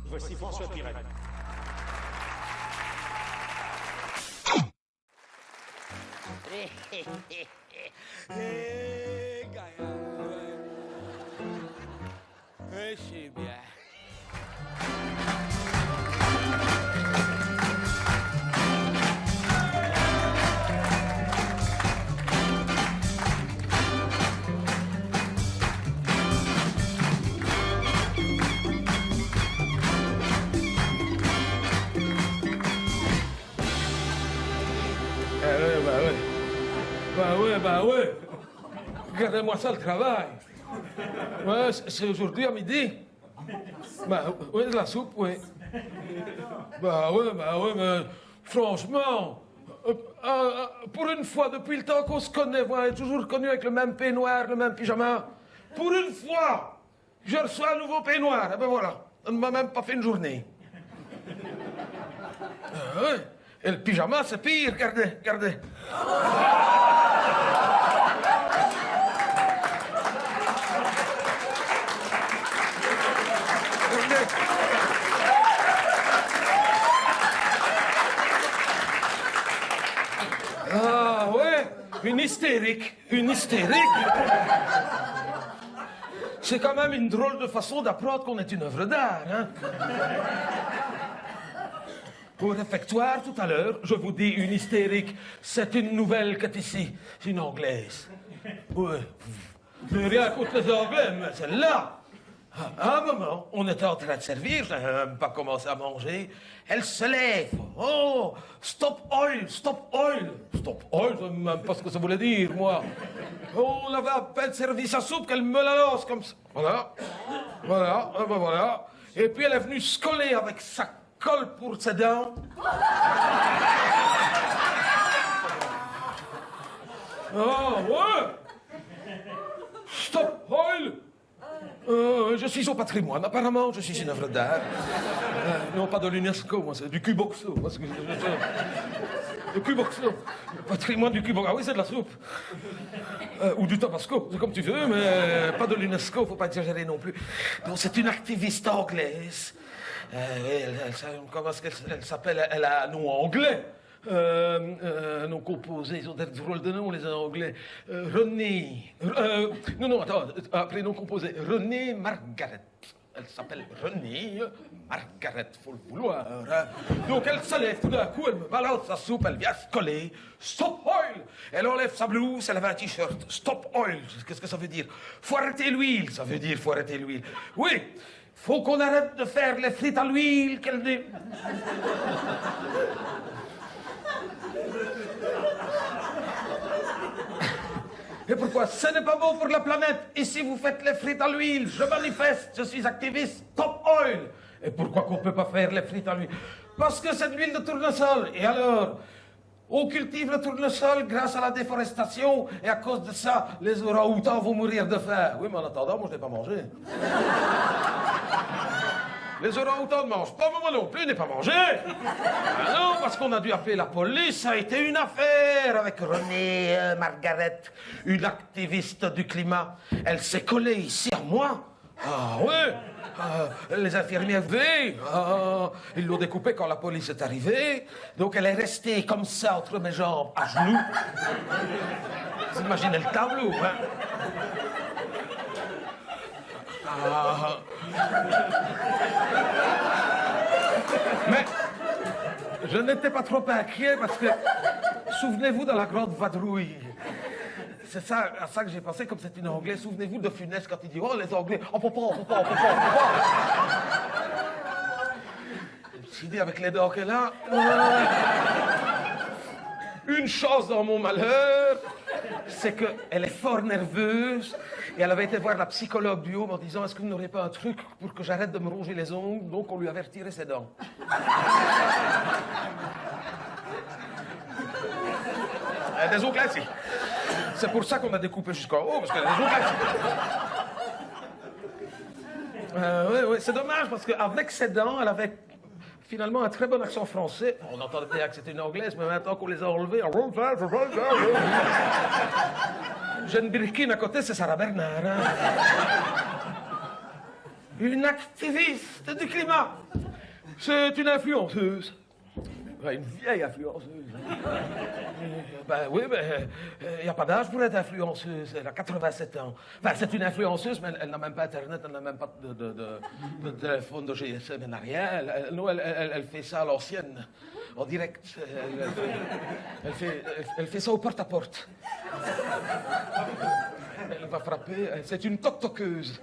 Voici François Pirette. Gaillard, ouais, je sais bien. Bah ouais. Regardez-moi ça, le travail. Ouais, c'est aujourd'hui à midi. Bah ouais, de la soupe, oui. Bah ouais, mais franchement, pour une fois, depuis le temps qu'on se connaît, on est toujours connu avec le même peignoir, le même pyjama. Pour une fois, je reçois un nouveau peignoir. Et ben voilà, on ne m'a même pas fait une journée. Ouais. Et le pyjama, c'est pire, regardez. Ah ouais, une hystérique. C'est quand même une drôle de façon d'apprendre qu'on est une œuvre d'art, hein. Au réfectoire, tout à l'heure, je vous dis une hystérique, c'est une nouvelle qui est ici, c'est une anglaise. Ouais. Je n'ai rien contre les anglais, mais celle-là, à un moment, on était en train de servir, je n'avais même pas commencé à manger. Elle se lève. Oh, stop oil. Stop oil, je ne sais même pas ce que ça voulait dire, moi. On avait à peine servi sa soupe qu'elle me la lance comme ça. Voilà. Et puis elle est venue se coller avec sa colle pour ses dents. Ah ouais. Stop oil. Je suis au patrimoine. Apparemment, je suis une œuvre d'art. Non, pas de l'UNESCO, moi, c'est du Cuboxo. Le Cuboxo. Le patrimoine du Cuboxo. Ah oui, c'est de la soupe. Ou du Tabasco, c'est comme tu veux, mais pas de l'UNESCO, faut pas exagérer non plus. Non, c'est une activiste anglaise. Comment est-ce qu'elle s'appelle? Elle a un nom anglais. Nom composé, ils ont des drôles de noms, les Anglais. René. Après nom composé. René Margaret. Elle s'appelle René Margaret, faut le vouloir. Hein. Donc elle se lève tout d'un coup, elle me balance sa soupe, elle vient se coller. Stop oil! Elle enlève sa blouse, elle avait un t-shirt. Stop oil, qu'est-ce que ça veut dire? Faut arrêter l'huile, ça veut dire faut arrêter l'huile. Oui, faut qu'on arrête de faire les frites à l'huile qu'elle dit. Et pourquoi? Ce n'est pas bon pour la planète. Et si vous faites les frites à l'huile, je manifeste, je suis activiste, stop oil. Et pourquoi qu'on ne peut pas faire les frites à l'huile? Parce que c'est de l'huile de tournesol. Et alors, on cultive le tournesol grâce à la déforestation. Et à cause de ça, les orang-outans vont mourir de faim. Oui, mais en attendant, moi, je n'ai pas mangé. Les orang-outans ne mangent pas, mais moi non plus, je n'ai pas mangé. Ah non, parce qu'on a dû appeler la police, ça a été une affaire avec Renée Margaret, une activiste du climat. Elle s'est collée ici à moi. Ah ouais. Les infirmières veillent. Ils l'ont découpée quand la police est arrivée. Donc elle est restée comme ça entre mes jambes, à genoux. Vous imaginez le tableau, hein? Mais je n'étais pas trop inquiet parce que, souvenez-vous dans la grande vadrouille, c'est ça, à ça que j'ai pensé, comme c'est une anglaise, souvenez-vous de Funès quand il dit « Oh, les Anglais, oh, papa. » Je me suis dit, avec les dents qu'elle a, une chance dans mon malheur, c'est qu'elle est fort nerveuse. Et elle avait été voir la psychologue du Home en disant « Est-ce que vous n'aurez pas un truc pour que j'arrête de me ronger les ongles ?» Donc on lui avait retiré ses dents. Des ongles ainsi. C'est pour ça qu'on a découpé jusqu'en haut, parce que des ongles ainsi. Oui, c'est dommage, parce qu'avec ses dents, elle avait finalement un très bon accent français. On entendait bien que c'était une anglaise, mais maintenant qu'on les a enlevés... J'ai une birkine à côté, c'est Sarah Bernard. Hein. Une activiste du climat. C'est une influenceuse. Ouais, une vieille influenceuse. Ben oui, mais il n'y a pas d'âge pour être influenceuse. Elle a 87 ans. Enfin, c'est une influenceuse, mais elle n'a même pas Internet, elle n'a même pas de téléphone de GSM, elle n'a rien. Elle fait ça à l'ancienne, en direct. Elle fait ça au porte-à-porte. Elle va frapper. C'est une toc-toqueuse.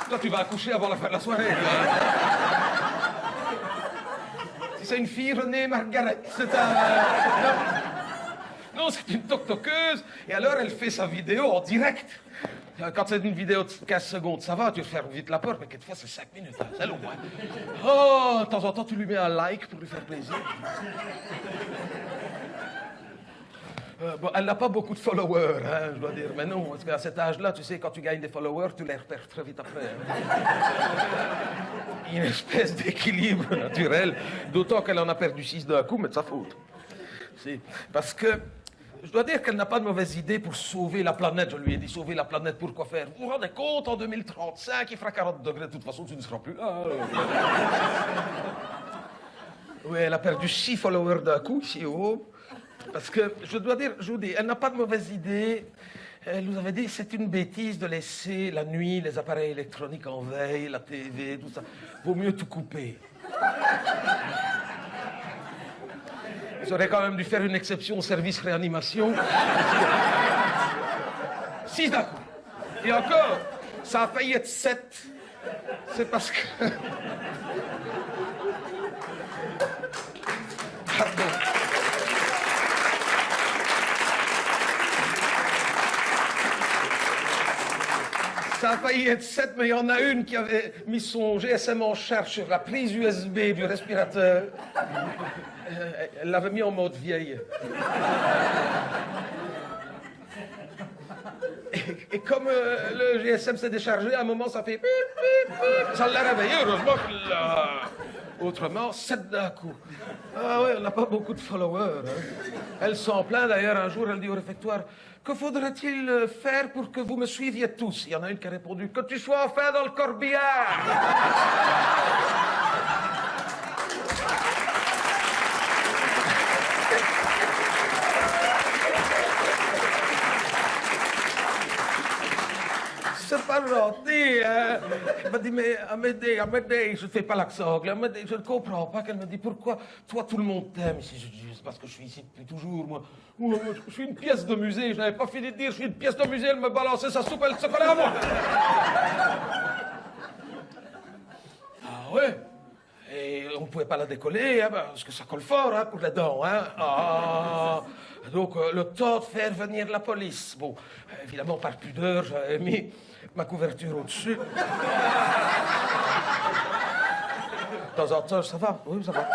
Toi, tu vas accoucher avant la fin de la soirée. Si c'est une fille, Renée Margaret, c'est un... Non, c'est une toc-toqueuse. Et alors, elle fait sa vidéo en direct. Quand c'est une vidéo de 15 secondes, ça va, tu fermes vite la porte, mais quelquefois, c'est 5 minutes. Hein, c'est long, hein. Oh, de temps en temps, tu lui mets un like pour lui faire plaisir. Bon, elle n'a pas beaucoup de followers, hein, je dois dire, mais non, parce qu'à cet âge-là, tu sais, quand tu gagnes des followers, tu les repères très vite après. Hein. Une espèce d'équilibre naturel, d'autant qu'elle en a perdu 6 d'un coup, mais de sa faute. Si. Parce que, je dois dire qu'elle n'a pas de mauvaise idée pour sauver la planète. Je lui ai dit, sauver la planète, pourquoi faire? Vous vous rendez compte, en 2035, il fera 40 degrés, de toute façon, tu ne seras plus là. Oui, elle a perdu 6 followers d'un coup, ici au haut. Parce que, je dois dire, je vous dis, elle n'a pas de mauvaise idée. Elle nous avait dit, c'est une bêtise de laisser la nuit les appareils électroniques en veille, la TV, tout ça. Vaut mieux tout couper. J'aurais quand même dû faire une exception au service réanimation. 6 d'un coup. Et encore, ça a failli être 7. C'est parce que... Pardon. Ça a failli être 7, mais il y en a une qui avait mis son GSM en charge sur la prise USB du respirateur. Elle l'avait mis en mode vieille. Et comme le GSM s'est déchargé, à un moment, ça fait... Bip, bip, bip. Ça l'a réveillé, heureusement que là... Autrement, 7 d'un coup. Ah ouais, on n'a pas beaucoup de followers. Hein. Elle s'en plaint d'ailleurs, un jour, elle dit au réfectoire, que faudrait-il faire pour que vous me suiviez tous? Il y en a une qui a répondu, que tu sois enfin dans le corbillard. C'est pas gentil, hein. Elle m'a dit, mais Amédée, je ne fais pas l'accent anglais. Amédée, je ne comprends pas. Qu'elle me dit, pourquoi toi, tout le monde t'aime ici? Je dis, c'est parce que je suis ici depuis toujours, moi. Je suis une pièce de musée. Je n'avais pas fini de dire, je suis une pièce de musée. Elle me balançait sa soupe, elle se collait à moi. Ah ouais? Et on ne pouvait pas la décoller, hein, parce que ça colle fort, hein, pour les dents, hein. Ah, donc, le temps de faire venir la police. Bon, évidemment, par pudeur, j'avais mis ma couverture au-dessus. De temps en temps, ça va, oui, ça va.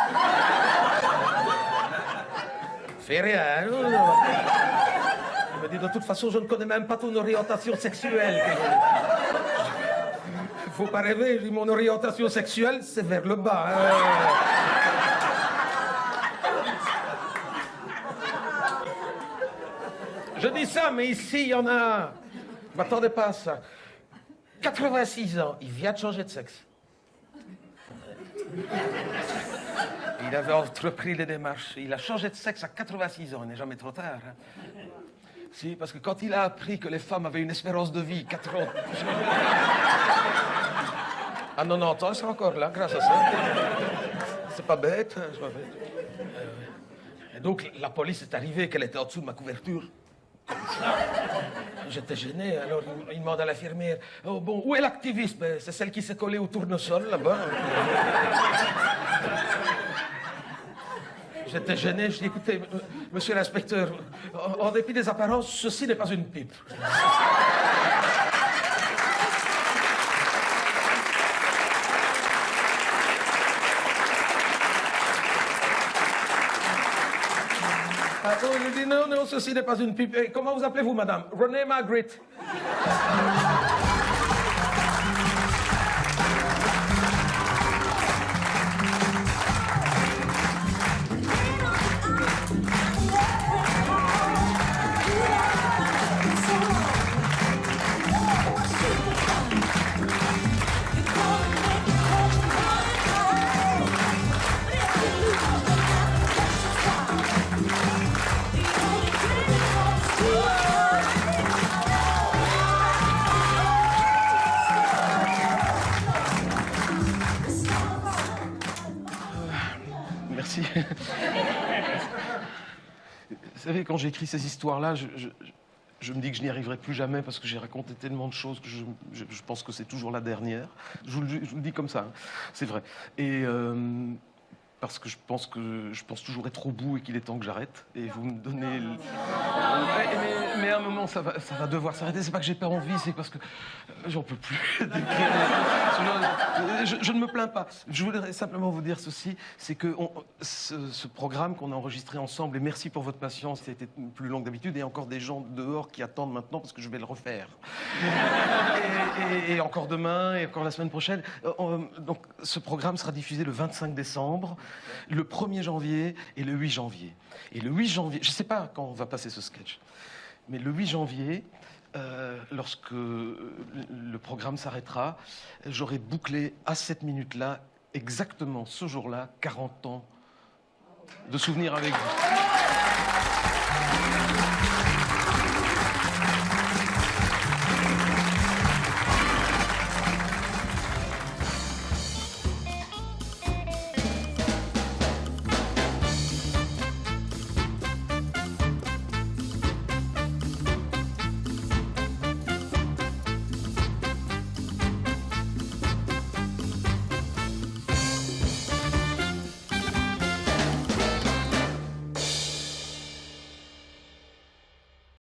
Fais rien, non, non. Il me dit, de toute façon, je ne connais même pas ton orientation sexuelle. Faut pas rêver, je dis, mon orientation sexuelle, c'est vers le bas. Hein. Je dis ça, mais ici, il y en a un. Je m'attendais pas à ça. 86 ans, il vient de changer de sexe. Il avait entrepris les démarches. Il a changé de sexe à 86 ans, il n'est jamais trop tard. Hein. Si, parce que quand il a appris que les femmes avaient une espérance de vie, 80... À 90 ans, il sera encore là, grâce à ça. C'est pas bête, hein, c'est pas bête. Et donc, la police est arrivée, qu'elle était en dessous de ma couverture. J'étais gêné, alors il demande à l'infirmière, oh, bon, où est l'activiste? Ben, c'est celle qui s'est collée au tournesol, là-bas. J'étais gêné, je dis, écoutez, monsieur l'inspecteur, en dépit des apparences, ceci n'est pas une pipe. Je dis, non, non, ceci n'est pas une pipe. Comment vous appelez-vous, madame? Renée Magritte. merci. Vous savez, quand j'ai écrit ces histoires-là, je me dis que je n'y arriverai plus jamais parce que j'ai raconté tellement de choses que je pense que c'est toujours la dernière. Je vous le dis comme ça, hein. C'est vrai. Et parce que je pense toujours être au bout et qu'il est temps que j'arrête. Et vous me donnez... Mais à un moment, ça va devoir s'arrêter. C'est pas que j'ai pas envie, c'est parce que j'en peux plus d'écrire. Je ne me plains pas. Je voudrais simplement vous dire ceci, c'est que ce programme qu'on a enregistré ensemble, et merci pour votre patience, ça a été plus long que d'habitude, et il y a encore des gens dehors qui attendent maintenant parce que je vais le refaire. Et encore demain, et encore la semaine prochaine. Donc, ce programme sera diffusé le 25 décembre, le 1er janvier et le 8 janvier. Et le 8 janvier, je ne sais pas quand on va passer ce sketch, mais le 8 janvier, lorsque le programme s'arrêtera, j'aurai bouclé à cette minute-là, exactement ce jour-là, 40 ans de souvenirs avec vous.